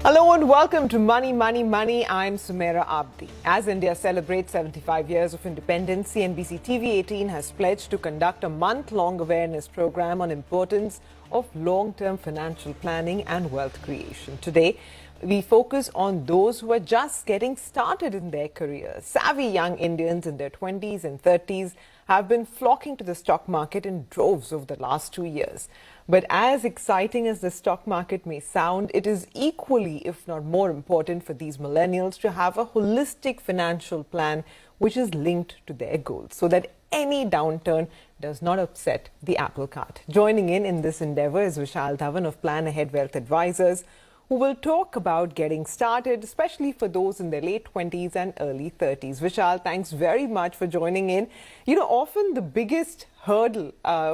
Hello and welcome to Money, Money, Money. I'm Sumaira Abdi. As India celebrates 75 years of independence, CNBC-TV18 has pledged to conduct a month-long awareness program on importance of long-term financial planning and wealth creation. Today, we focus on those who are just getting started in their careers. Savvy young Indians in their 20s and 30s have been flocking to the stock market in droves over the last 2 years. But as exciting as the stock market may sound, it is equally, if not more important for these millennials to have a holistic financial plan which is linked to their goals so that any downturn does not upset the apple cart. Joining in this endeavor is Vishal Dhawan of Plan Ahead Wealth Advisors, who will talk about getting started, especially for those in their late 20s and early 30s. Vishal, thanks very much for joining in. You know, often the biggest hurdle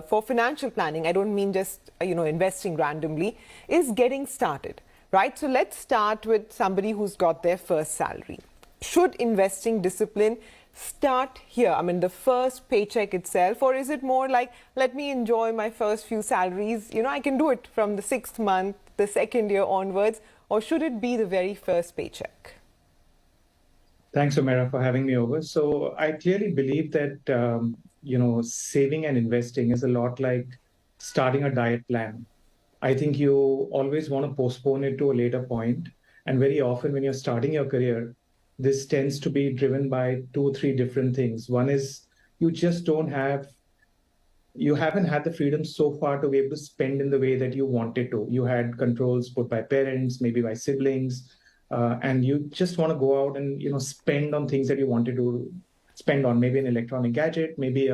for financial planning, I don't mean just, investing randomly, is getting started, right? So let's start with somebody who's got their first salary. Should investing discipline start here? I mean, the first paycheck itself, or is it more like, let me enjoy my first few salaries? You know, I can do it from the 6th month, the second year onwards, or should it be the very first paycheck? Thanks, Sumaira, for having me over. So I clearly believe that, saving and investing is a lot like starting a diet plan. I think you always want to postpone it to a later point. And very often when you're starting your career, this tends to be driven by 2 or 3 different things. One is you haven't had the freedom so far to be able to spend in the way that you wanted to. You had controls put by parents, maybe by siblings, and you just want to go out and spend on things that you wanted to spend on, maybe an electronic gadget, maybe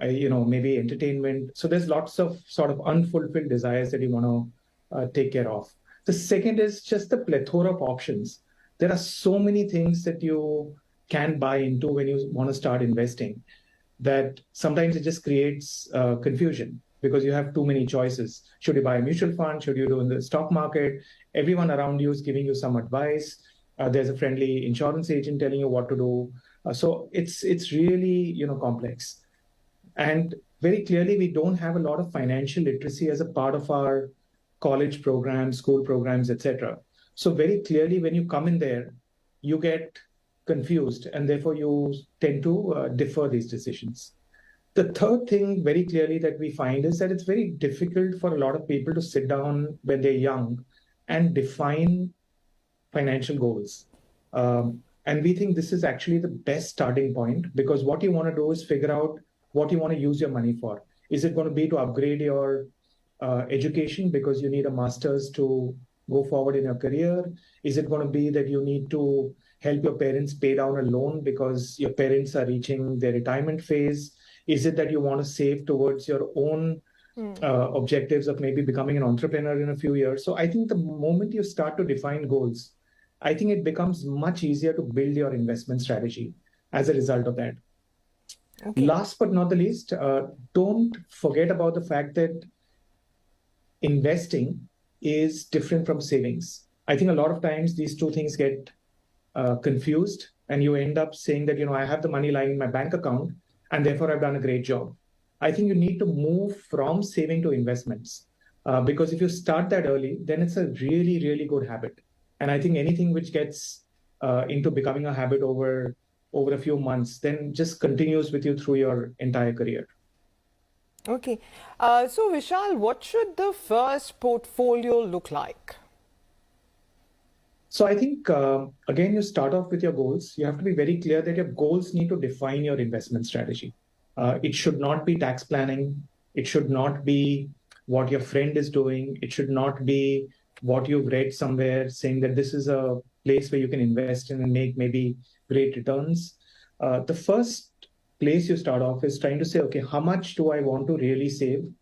maybe entertainment. So there's lots of sort of unfulfilled desires that you want to take care of. The second is just the plethora of options. There are so many things that you can buy into when you want to start investing, that sometimes it just creates confusion because you have too many choices. Should you buy a mutual fund? Should you do in the stock market? Everyone around you is giving you some advice. There's a friendly insurance agent telling you what to do. So it's really complex. And very clearly, we don't have a lot of financial literacy as a part of our college programs, school programs, etc. So very clearly, when you come in there, you get confused, and therefore you tend to defer these decisions. The third thing very clearly that we find is that it's very difficult for a lot of people to sit down when they're young and define financial goals. And we think this is actually the best starting point, because what you want to do is figure out what you want to use your money for. Is it going to be to upgrade your education because you need a master's to go forward in your career? Is it going to be that you need to help your parents pay down a loan because your parents are reaching their retirement phase? Is it that you want to save towards your own objectives of maybe becoming an entrepreneur in a few years? So I think the moment you start to define goals, I think it becomes much easier to build your investment strategy as a result of that. Okay. Last but not the least, don't forget about the fact that investing is different from savings. I think a lot of times these two things get confused, and you end up saying that, I have the money lying in my bank account and therefore I've done a great job. I think you need to move from saving to investments, because if you start that early, then it's a really, really good habit. And I think anything which gets into becoming a habit over a few months, then just continues with you through your entire career. Okay. So Vishal, what should the first portfolio look like? So I think, again, you start off with your goals. You have to be very clear that your goals need to define your investment strategy. It should not be tax planning. It should not be what your friend is doing. It should not be what you've read somewhere saying that this is a place where you can invest in and make maybe great returns. The first place you start off is trying to say, okay, how much do I want to really save?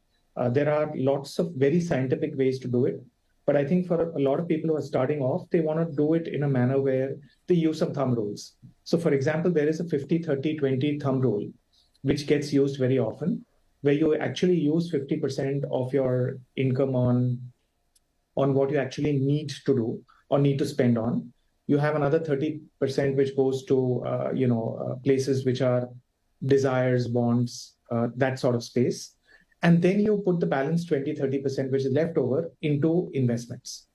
There are lots of very scientific ways to do it. But I think for a lot of people who are starting off, they want to do it in a manner where they use some thumb rules. So for example, there is a 50-30-20 thumb rule, which gets used very often, where you actually use 50% of your income on what you actually need to do or need to spend on. You have another 30% which goes to places which are desires, bonds, that sort of space. And then you put the balance 20-30%, which is left over, into investments.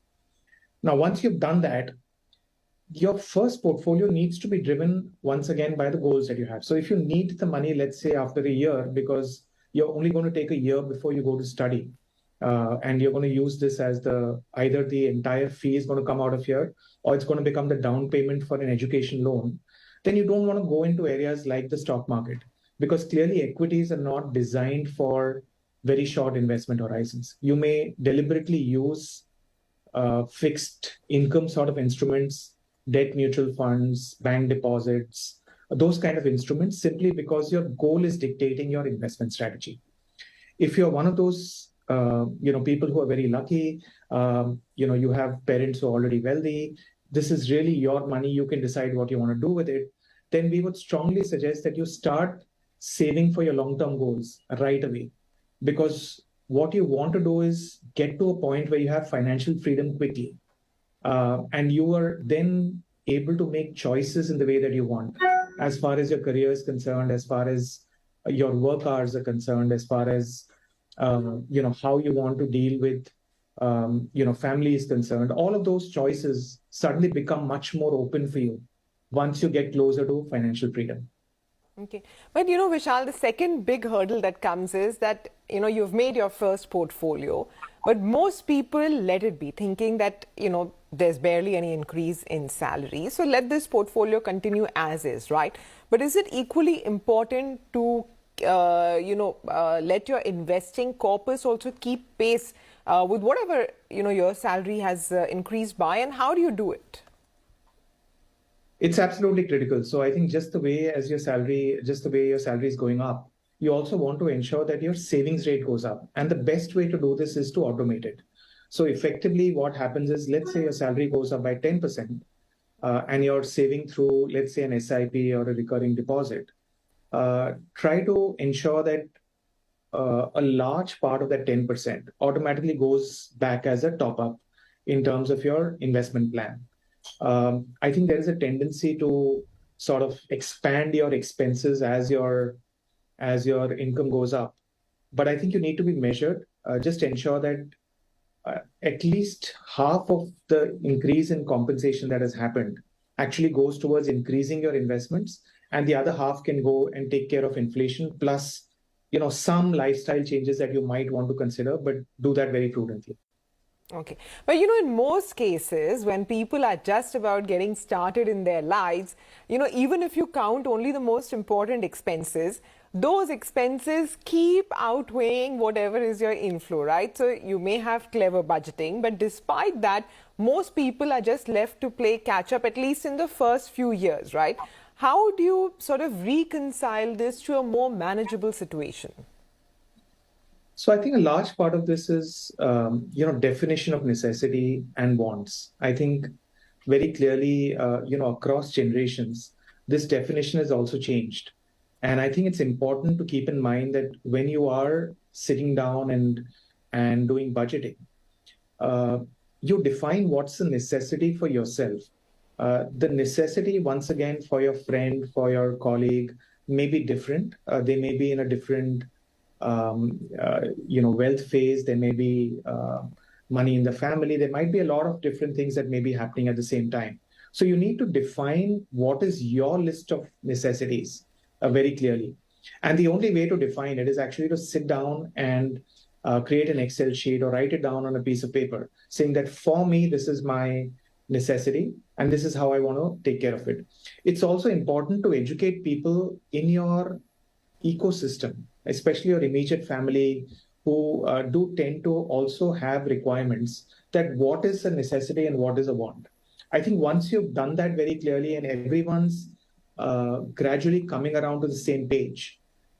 Now, once you've done that, your first portfolio needs to be driven once again by the goals that you have. So if you need the money, let's say after a year, because you're only going to take a year before you go to study, and you're going to use this as either the entire fee is going to come out of here, or it's going to become the down payment for an education loan, then you don't want to go into areas like the stock market, because clearly equities are not designed for very short investment horizons. You may deliberately use fixed income sort of instruments, debt mutual funds, bank deposits, those kind of instruments, simply because your goal is dictating your investment strategy. If you're one of those people who are very lucky, you have parents who are already wealthy, this is really your money, you can decide what you want to do with it, then we would strongly suggest that you start saving for your long-term goals right away. Because what you want to do is get to a point where you have financial freedom quickly. And you are then able to make choices in the way that you want, as far as your career is concerned, as far as your work hours are concerned, as far as how you want to deal with family is concerned. All of those choices suddenly become much more open for you once you get closer to financial freedom. Okay. But Vishal, the second big hurdle that comes is that, you've made your first portfolio, but most people let it be, thinking that, there's barely any increase in salary. So let this portfolio continue as is, right? But is it equally important to, let your investing corpus also keep pace with whatever, your salary has increased by, and how do you do it? It's absolutely critical. So I think just the way your salary is going up, you also want to ensure that your savings rate goes up. And the best way to do this is to automate it. So effectively what happens is, let's say your salary goes up by 10%, and you're saving through, let's say, an SIP or a recurring deposit. Try to ensure that a large part of that 10% automatically goes back as a top up in terms of your investment plan. I think there is a tendency to sort of expand your expenses as your income goes up. But I think you need to be measured. Just ensure that at least half of the increase in compensation that has happened actually goes towards increasing your investments, and the other half can go and take care of inflation, plus some lifestyle changes that you might want to consider, but do that very prudently. Okay. But in most cases, when people are just about getting started in their lives, even if you count only the most important expenses, those expenses keep outweighing whatever is your inflow, right? So you may have clever budgeting, but despite that, most people are just left to play catch up, at least in the first few years, right? How do you sort of reconcile this to a more manageable situation? So I think a large part of this is, definition of necessity and wants. I think very clearly, across generations, this definition has also changed. And I think it's important to keep in mind that when you are sitting down and doing budgeting, you define what's the necessity for yourself. The necessity, once again, for your friend, for your colleague, may be different. They may be in a different wealth phase. There may be money in the family. There might be a lot of different things that may be happening at the same time. So you need to define what is your list of necessities very clearly. And the only way to define it is actually to sit down and create an Excel sheet or write it down on a piece of paper, saying that for me, this is my necessity and this is how I want to take care of it. It's also important to educate people in your ecosystem, especially your immediate family, who do tend to also have requirements, that what is a necessity and what is a want. I think once you've done that very clearly and everyone's gradually coming around to the same page,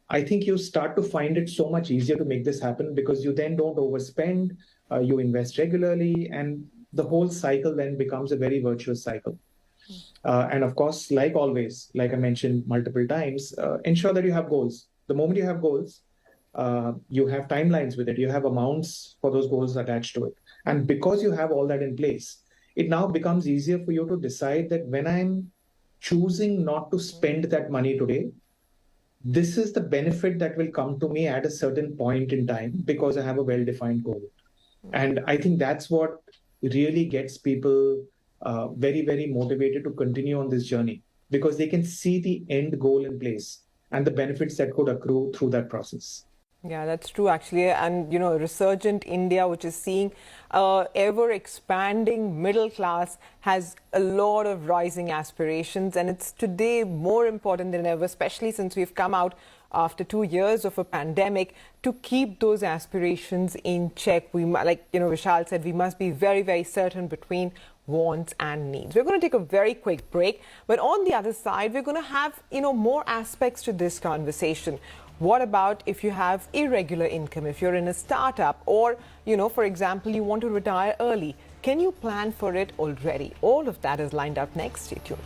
I think you start to find it so much easier to make this happen, because you then don't overspend, you invest regularly, and the whole cycle then becomes a very virtuous cycle. And of course, like always, like I mentioned multiple times, ensure that you have goals. The moment you have goals, you have timelines with it, you have amounts for those goals attached to it. And because you have all that in place, it now becomes easier for you to decide that when I'm choosing not to spend that money today, this is the benefit that will come to me at a certain point in time because I have a well-defined goal. And I think that's what really gets people very, very motivated to continue on this journey because they can see the end goal in place and the benefits that could accrue through that process. Yeah, that's true, actually. And, resurgent India, which is seeing ever expanding middle class, has a lot of rising aspirations. And it's today more important than ever, especially since we've come out after 2 years of a pandemic, to keep those aspirations in check. We, like, Vishal said, we must be very, very certain between wants and needs. We're going to take a very quick break. But on the other side, we're going to have, more aspects to this conversation. What about if you have irregular income, if you're in a startup, or, for example, you want to retire early? Can you plan for it already? All of that is lined up next. Stay tuned.